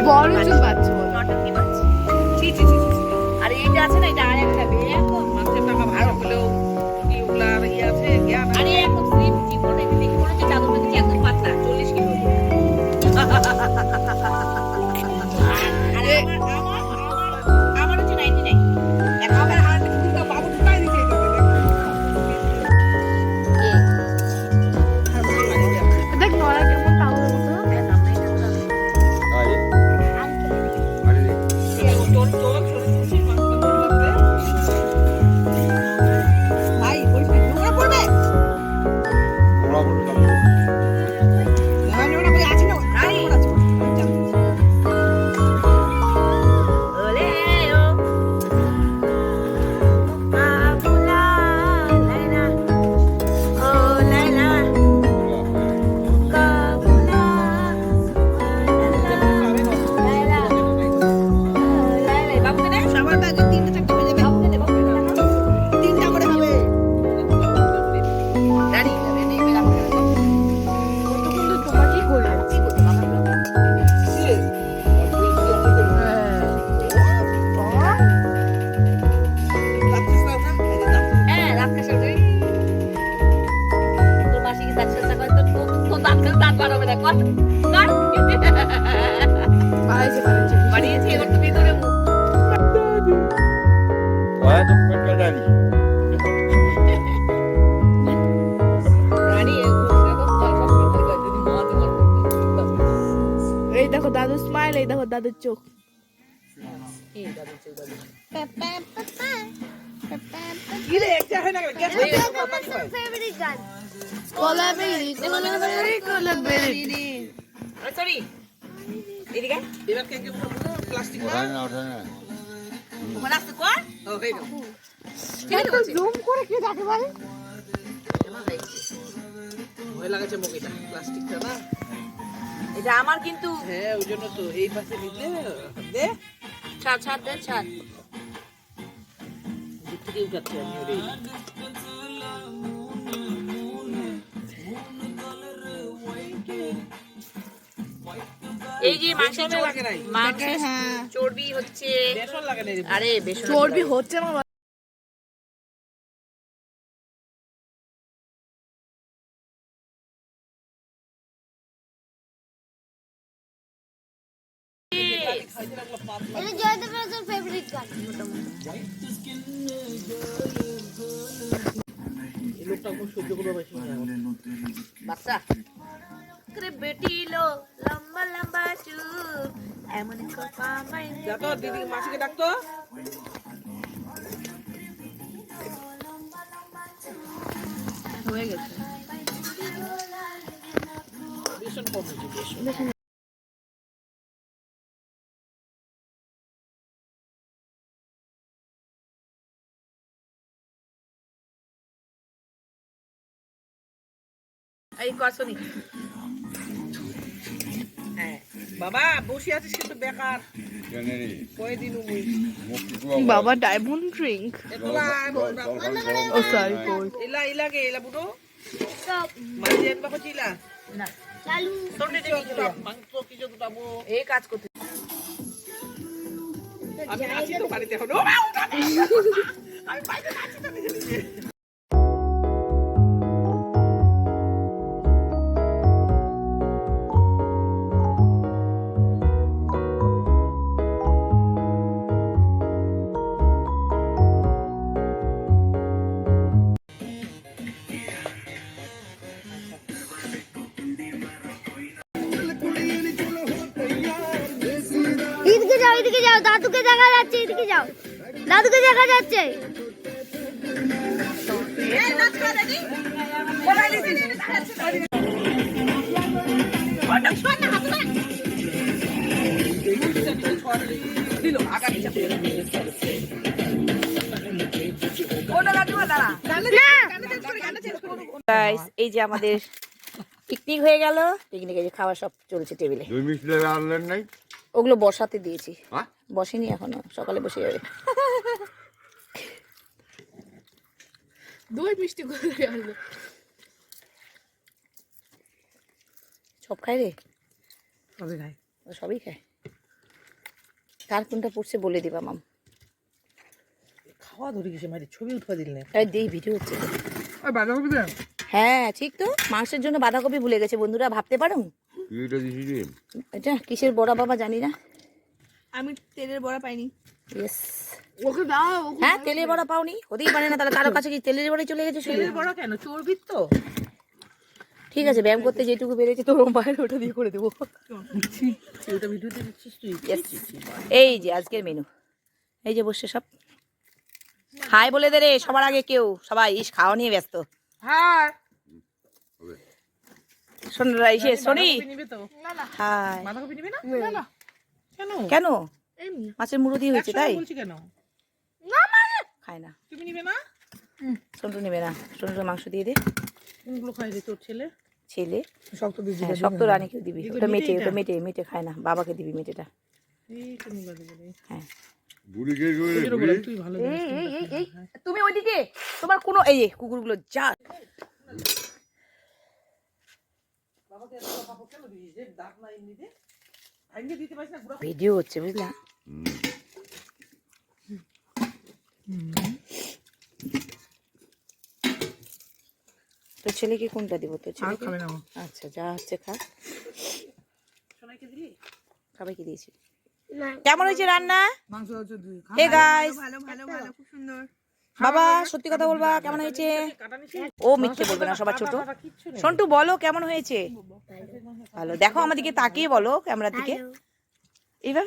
বড় চুল পাচ্ছে বলো। নটকি পাচ্ছি। ছি ছি ছি ছি। আর এইটা আছে না, এটা আরেকটা বে এখন মাছের টাকা ভালো হলেও কি ওগুলার ইয়ে আছে জ্ঞান আছে। আরে একদম স্লিম চিকন, এটা দেখে মনে হচ্ছে চাদর দেখেছি একদম পাতলা 40 কিলো। আরে আমার হচ্ছে 99। আমার হাত দুটো বাবু ঢুকাই দিছে এটাতে দেখ। দেখ নড়া কেমন পাগলের মতো। চল চল চলে খুশি মাছটা ধরতে। ভাই বলছি নোংরা পড়বে। না নোংরা কই আছে না? আরে। নোংরা আছে। ওলে ও আবুলা লাইলা ও লাইলা কাবুলা লাইলা লাইলা বাবুকে দে, সবার ব্যাগে 3টা 4টা হয়ে যাবে। বাবুকে দে, বাবুকে দে। 3টা করে হবে। রানী রানী মেরা করে দাও। কতক্ষণ তো তোমার কি করলো? কি করতে বাবা? রাত্রে স্নান না খেয়ে দাও। হ্যাঁ রাত কাছে ওঠে। তোর মাসি কি দাঁত চেষ্টা করে তোর দাঁত কাছে দাঁত বার হবে না কর কর। বাড়াইছে বাড়িয়েছে এবার তো ভিতরে মুখ। রানী এরকম গল্প করে যদি মহাতে গল্প করতে। এই দেখো দাদুর স্মাইল, এই দেখো দাদুর চোখ। কি দাদু চোখ দাদু। কি রে একটা হয় না গ্যাস তাড়াতাড়ি হয়। কোলাবেরি কোলাবেরি কোলাবেরি। আরে সরি এদিকে এবার কে পুরো প্লাস্টিক মনে আসতে কর। ও হয়ে গেল। ঠিক আছে বলছি। জুম করে কে যাকে বলে? ভয় লাগাছে মুখেটা প্লাস্টিকটা না। এটা আমার কিন্তু হ্যাঁ ওই জন্য তো এই পাশে নিতে দে ছাড় ছাড় দে ছাড়। দিক থেকে উঠাচ্ছি আমি ওরে। এই যে মাংসের বেসনে লাগে নাই। মাংসের হ্যাঁ। চর্বি হচ্ছে। বেসন লাগে না রে। আরে বেসন চর্বি হচ্ছে না খাইতে লাগলো পাতলা। এটা জয়দেব রাজের ফেভারিট গান। এই লোকটা খুব সহ্য করবে বেশি না। বাচ্চা করে বেটিলো লম্বা লম্বা চুল এমন কপা মাই যা তো দিদি মাসিকে ডাকতো। হয়ে গেছে। বেসন কম হয়েছে বেসন। এই কসনি হ্যাঁ বাবা বসে আছিস কিন্তু বেকার। কয়দিন মুই বাবা ডায়মন্ড ড্রিঙ্ক। এগুলা ও সরি কোল্ড। ইলা ইলাগে ইলা বুড়ো সব মাঝে একবার কইলা না চালু তোমরা দেখি দুটা মাংস কি যে দুটা বো। এই কাজ করতে আমি আছি তো বাড়িতে এখন। ও মা, উঠা দে। আমি বাইরে আছি তো নিজে নিজে। এদিকে যাও দাদুকে দেখা যাচ্ছে, এদিকে যাও দাদুকে দেখা যাচ্ছে। দিল আগা নিচে। গাইস এই যে আমাদের পিকনিক হয়ে গেল। পিকনিকে যে খাওয়া সব চলছে টেবিলে। দুই মিনিট আনলেন নাই? ওগুলো বসাতে দিয়েছি। হ্যাঁ? বসেনি এখনো, সকালে বসে যাবে। দই মিষ্টি করে আনলো। সব খায় রে, সবই খাই। ও সবই খায়। কার কোনটা পড়ছে বলে দিবা মাম। খাওয়া ধরে গেছে মারি, ছবি উঠবা দিল না। এই দেই ভিডিও হচ্ছে তো। ওই বাঁধাকপি দেন। হ্যাঁ ঠিক তো, মাংসের জন্য বাঁধাকপি ভুলে গেছে বন্ধুরা, ভাবতে পারো? এটা কিসের বড়া বাবা জানি না। আমি তেলের বড়া পাইনি। ইয়েস। ওকে দাও, ওকে হ্যাঁ তেলের বড়া পাওনি, হতেই পারে না, তাহলে কারো কাছে কি তেলের বড়াই চলে গেছে শুধু? তেলের বড়া কেন, চর্বির তো। ঠিক আছে, ব্যায়াম করতে যেটুকু বেড়েছে তোর মায়ের ওটা দিয়ে করে দেবো। ওটা ভিডিওতে দিচ্ছিস তুই? Yes. এই যে আজকের মেনু, এই যে বসে সব হাই বলে দে রে সবার আগে, কেউ সবাই ইস খাওয়া নিয়ে ব্যস্ত। হ্যাঁ সোনরা ইসে সোনি নিবে তো? হাই। বাঁধাকপি নিবে না? না কেন? কেন? এমনি। মাছের মুড়ো দিয়ে হয়েছে তাই বলছি কেন? খায় না। তুমি নিবে না? সোনটু নেবে না, সোনটুর মাংস দিয়ে দে। কোনগুলো খাই রে তোর ছেলে? ছেলে শক্ত দিয়ে হ্যাঁ শক্ত রানীকেও দিবি, এগুলো ওটা মেটে, মেটে ওটা এটা? মেটে, মেটে খায় না, বাবাকে দিবি মেটেটা। এই তুমি বাদে বলে। হ্যাঁ তুই ভালো জানিস। এই তুমি ওইদিকে, তোমার কোনো এই যে কুকুরগুলো যা। বাবাকে এত পাপা কেন দিস? যে দাঁত না এমনিতে আইনে দিতে পারিস না গুড়া। ভিডিও হচ্ছে বুঝলা। তোর ছেলেকে কোনটা দিব? তোর আর ছেলেকে খাবে না ও। আচ্ছা যা হচ্ছে খা। সোনাইকে দিলি? সবাইকে দিয়েছি। না কেমন হয়েছে রান্না? মাংস হচ্ছে তুই খা। হে গাইস, ভালো ভালো ভালো, খুব সুন্দর। বাবা সত্যি কথা বলবা কেমন হয়েছে? কাটা নিছি? ও মিথ্যে বলবে না, সবার ছোট। কিচ্ছু নেই। সন্টু বলো কেমন হয়েছে? ভালো, দেখো আমাদেরকে তাকিয়ে বলো ক্যামেরার দিকে ভালো। এইভাবে।